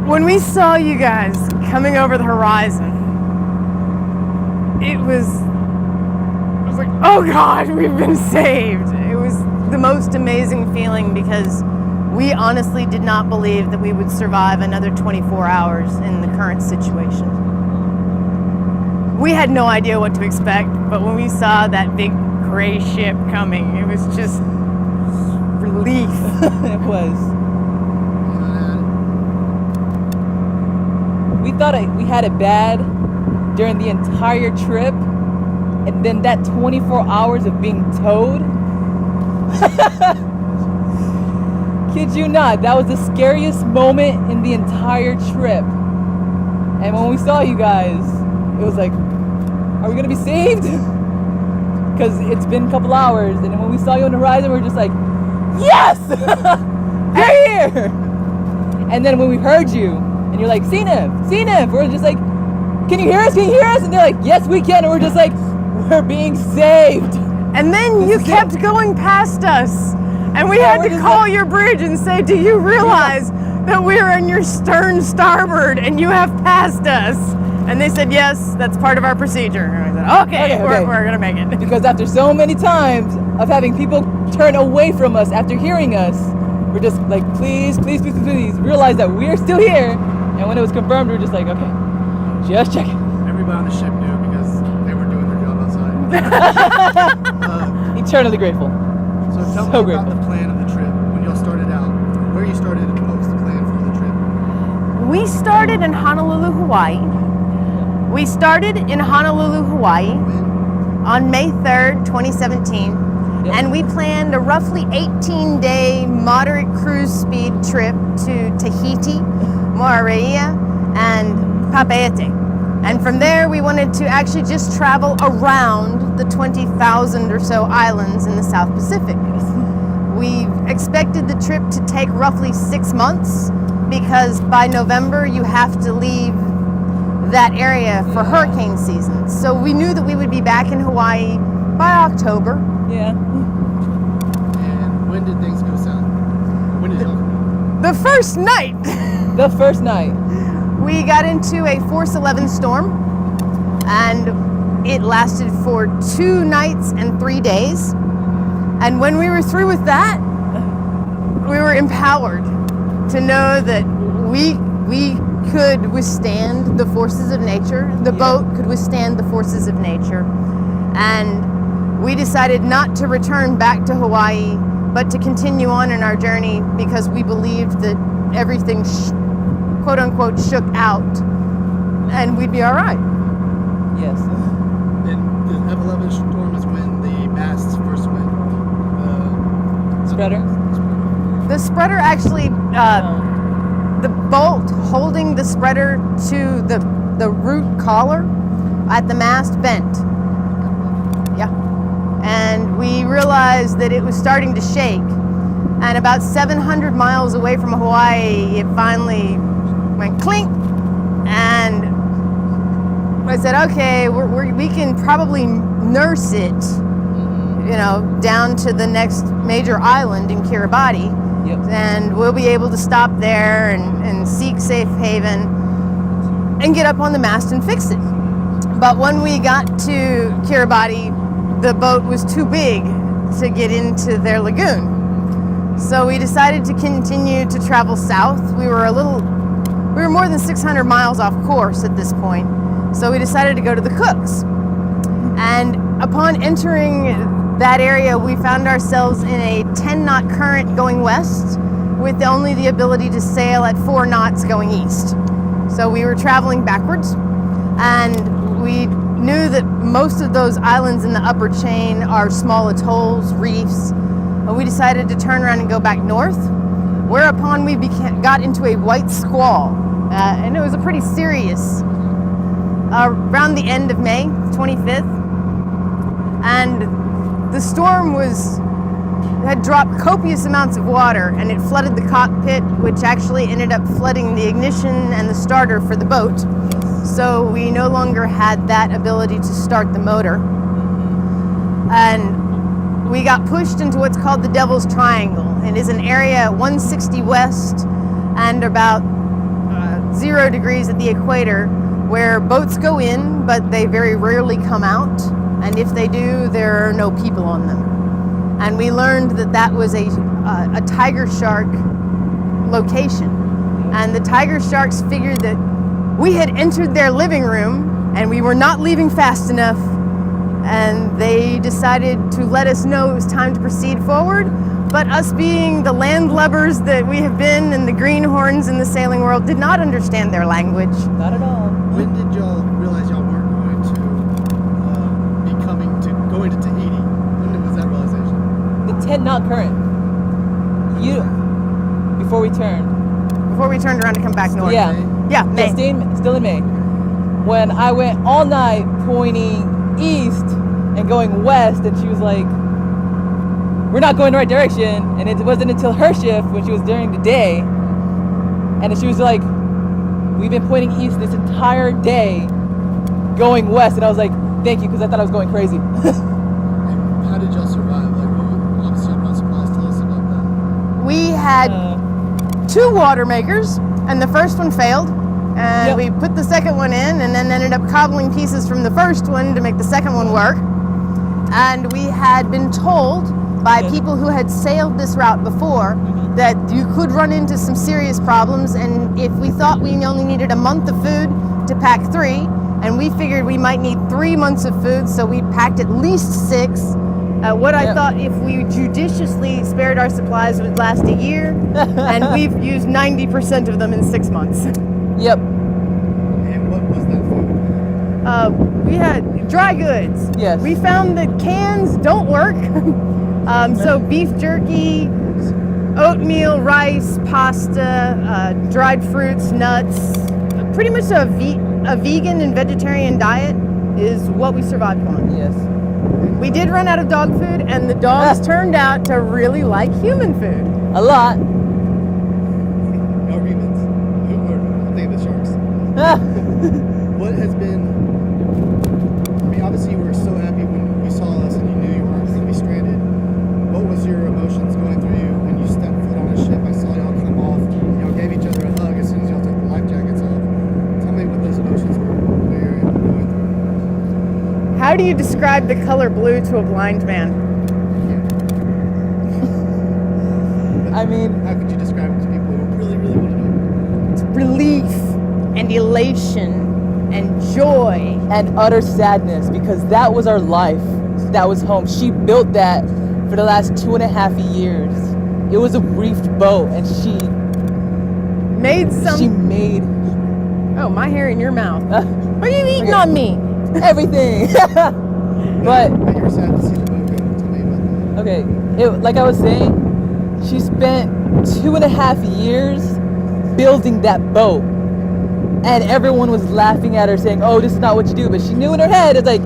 When we saw you guys coming over the horizon, it was like, oh God, we've been saved. It was the most amazing feeling because we honestly did not believe that we would survive another 24 hours in the current situation. We had no idea what to expect, but when we saw that big gray ship coming, it was just relief. It was. We thought we had it bad during the entire trip, and then that 24 hours of being towed. Kid you not, that was the scariest moment in the entire trip. And when we saw you guys, it was like, are we gonna be saved? Because it's been a couple hours, and then when we saw you on the horizon, we were just like, yes! They're here! And then when we heard you, and you're like, seen him, we're just like, can you hear us? And they're like, yes, we can. And we're just like, we're being saved. And then you kept going past us. And we had to call your bridge and say, do you realize that we're in your stern starboard and you have passed us? And they said, yes, that's part of our procedure. And I said, okay. We're going to make it. Because after so many times of having people turn away from us after hearing us, we're just like, please, realize that we're still here. And when it was confirmed, we were just like, okay, just checking. Everybody on the ship knew because they were doing their job outside. Eternally grateful. So tell me about the plan of the trip. When y'all started out, where you started and what was the plan for the trip? We started in Honolulu, Hawaii. On May 3rd, 2017. Yep. And we planned a roughly 18-day moderate cruise speed trip to Tahiti, Moarea, and Papeete. And from there, we wanted to actually just travel around the 20,000 or so islands in the South Pacific. We expected the trip to take roughly 6 months because by November, you have to leave that area for hurricane season. So we knew that we would be back in Hawaii by October. Yeah. And when did things go south? When did y'all? The first night. The first night. We got into a Force 11 storm, and it lasted for 2 nights and 3 days. And when we were through with that, we were empowered to know that we could withstand the forces of nature. The boat could withstand the forces of nature. And we decided not to return back to Hawaii, but to continue on in our journey because we believed that everything quote unquote shook out and we'd be all right. Yes. And the F-11 storm is when the masts first went. Spreader? The spreader actually, the bolt holding the spreader to the root collar at the mast bent. Yeah. And we realized that it was starting to shake. And about 700 miles away from Hawaii, it finally went clink. And I said, okay, we can probably nurse it, down to the next major island in Kiribati. Yep. And we'll be able to stop there and seek safe haven and get up on the mast and fix it. But when we got to Kiribati, the boat was too big to get into their lagoon. So we decided to continue to travel south. We were more than 600 miles off course at this point. So we decided to go to the Cooks. And upon entering that area, we found ourselves in a 10-knot current going west with only the ability to sail at 4 knots going east. So we were traveling backwards, and we knew that most of those islands in the upper chain are small atolls, reefs. But we decided to turn around and go back north, whereupon we got into a white squall. And it was a pretty serious, around the end of May 25th. And the storm had dropped copious amounts of water, and it flooded the cockpit, which actually ended up flooding the ignition and the starter for the boat. So we no longer had that ability to start the motor. And we got pushed into what's called the Devil's Triangle. It is an area at 160 west and about 0 degrees at the equator, where boats go in, but they very rarely come out. And if they do, there are no people on them. And we learned that that was a tiger shark location. And the tiger sharks figured that we had entered their living room and we were not leaving fast enough. And they decided to let us know it was time to proceed forward. But us being the landlubbers that we have been and the greenhorns in the sailing world did not understand their language. Not at all. When did y'all realize y'all weren't going to going to Tahiti? When was that realization? The 10 knot current. Before we turned. Before we turned around to come back north. Yeah. Yeah, May. Still in May. When I went all night pointing east and going west, and she was like, we're not going the right direction. And it wasn't until her shift, when she was during the day, and she was like, we've been pointing east this entire day, going west. And I was like, thank you, because I thought I was going crazy. How did y'all survive? Like, obviously y'all brought supplies. Tell us about that. We had 2 water makers, and the first one failed. And we put the second one in, and then ended up cobbling pieces from the first one to make the second one work. And we had been told by people who had sailed this route before that you could run into some serious problems, and if we thought we only needed a month of food to pack 3, and we figured we might need 3 months of food, so we packed at least 6. I thought if we judiciously spared our supplies would last a year, and we've used 90% of them in 6 months. Yep. And what was that food? We had dry goods. Yes. We found that cans don't work. So beef jerky, oatmeal, rice, pasta, dried fruits, nuts, pretty much a vegan and vegetarian diet is what we survived on. Yes. We did run out of dog food, and the dogs turned out to really like human food. A lot. No humans. I'm thinking the sharks. What has been, I mean, obviously you were so happy when you saw us and you knew you weren't going to be stranded. What was your emotions going through you when you stepped foot on a ship? I saw y'all come off, y'all gave each other a hug as soon as y'all took the life jackets off. Tell me what those emotions were when you were going through. How do you describe the color blue to a blind man? I mean, how could you describe it to people who really, really want to know? It's relief and elation and joy. and utter sadness, because that was our life. That was home. She built that for the last 2.5 years. It was a reefed boat, and she Made some. made Oh, my hair in your mouth. What are you eating on me? everything. But You were sad to see the boat go. Tell me about that. okay, like I was saying, she spent 2.5 years building that boat, and everyone was laughing at her, saying, "Oh, this is not what you do." But she knew in her head, it's like,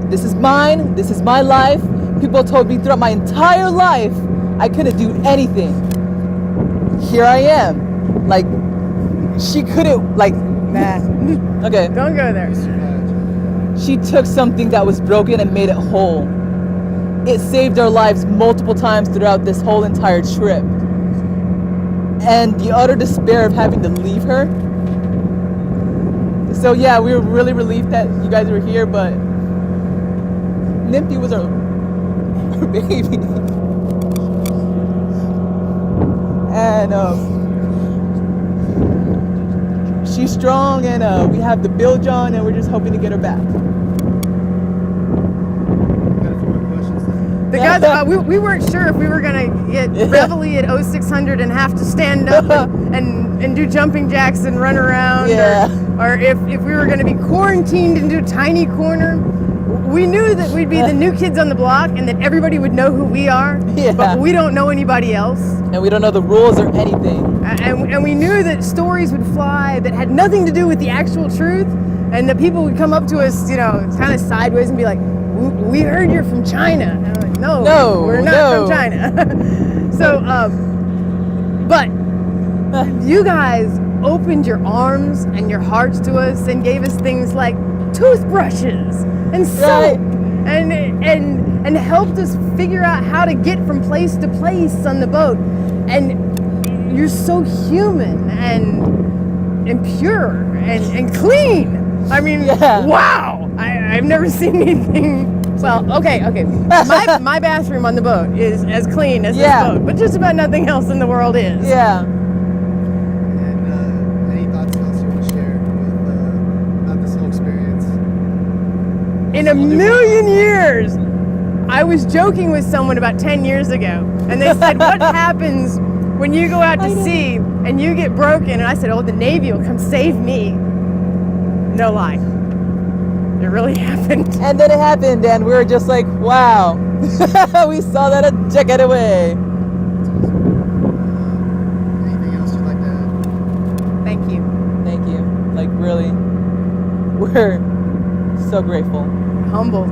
this is mine. This is my life. People told me throughout my entire life I couldn't do anything. Here I am. Like, she couldn't, like, Nah. okay. Don't go there. She took something that was broken and made it whole. It saved our lives multiple times throughout this whole entire trip. And the utter despair of having to leave her. So yeah, we were really relieved that you guys were here, but Nymphy was our baby. And she's strong, and we have the bilge on, and we're just hoping to get her back. Got a few more questions. The guys, we weren't sure if we were gonna get Reveille at 0600 and have to stand up and do jumping jacks and run around, Yeah. or if we were gonna be quarantined into a tiny corner. We knew that we'd be the new kids on the block and that everybody would know who we are, Yeah. but we don't know anybody else. And we don't know the rules or anything. And we knew that stories would fly that had nothing to do with the actual truth, and that people would come up to us, kind of sideways and be like, "We heard you're from China." And I'm like, "No, No, we're not no." from China." So, but you guys opened your arms and your hearts to us and gave us things like toothbrushes and soap, and helped us figure out how to get from place to place on the boat. And you're so human, and pure and clean. I mean, Yeah. wow! I've never seen anything. Well, okay. My bathroom on the boat is as clean as Yeah. this boat, but just about nothing else in the world is. Yeah. And any thoughts else you want to share with about this whole experience? In a million years, I was joking with someone about 10 years ago, and they said, "What happens when you go out I to know. sea and you get broken?" And I said, "Oh, the Navy will come save me." No lie. It really happened. And then it happened, and we were just like, wow. We saw that a decade away. Anything else you'd like to add? Thank you. Thank you. Like, really, we're so grateful. Humbled.